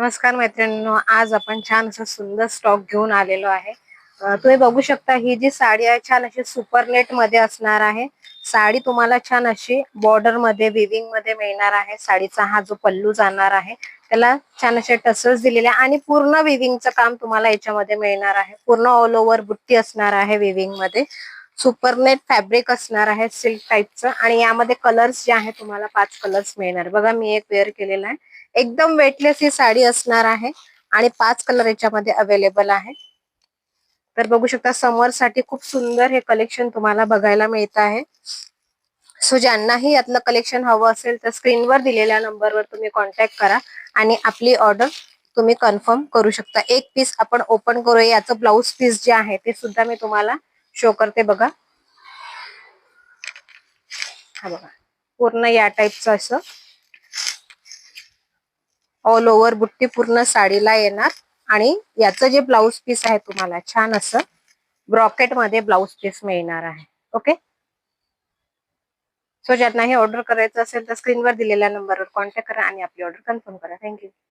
नमस्कार मैत्रिणींनो, आज आपण छान असं सुंदर स्टॉक घेऊन आलेलो आहे. तुम्ही बघू शकता ही जी साडी आहे छान अशी सुपर नेट मध्ये असणार आहे. साडी तुम्हाला छान अशी बॉर्डर मध्ये विविंग मध्ये मिळणार आहे. साडीचा हा जो पल्लू जाणार आहे त्याला छान असे टसल्स दिलेले आणि पूर्ण विविंगचं काम तुम्हाला याच्यामध्ये मिळणार आहे. पूर्ण ऑल ओव्हर बुट्टी असणार आहे विविंग मध्ये. सुपरनेट फॅब्रिक असणार आहे सिल्क टाईपचं आणि यामध्ये कलर्स जे आहे तुम्हाला 5 कलर्स मिळणार. बघा मी एक वेअर केलेला आहे. एकदम वेटलेस ही साडी असणार आहे आणि 5 कलर याच्यामध्ये अवेलेबल आहे. तर बघू शकता समर साठी खूप सुंदर हे कलेक्शन तुम्हाला बघायला मिळत आहे. सो ज्यांनाही यातलं कलेक्शन हवं असेल तर स्क्रीनवर दिलेल्या नंबरवर तुम्ही कॉन्टॅक्ट करा आणि आपली ऑर्डर तुम्ही कन्फर्म करू शकता. एक पीस आपण ओपन करूया. याचं ब्लाउज पीस जे आहे ते सुद्धा मी तुम्हाला शो करते. बघा हा बघा पूर्ण या टाईपचं असं ऑल ओव्हर बुट्टी पूर्ण साडीला येणार आणि याचं जे ब्लाउज पीस आहे तुम्हाला छान असं ब्रॉकेट मध्ये ब्लाउज पीस मिळणार आहे. ओके, सो ज्यांना हे ऑर्डर करायचं असेल तर स्क्रीनवर दिलेल्या नंबरवर कॉन्टॅक्ट करा आणि आपली ऑर्डर कन्फर्म करा. थँक्यू.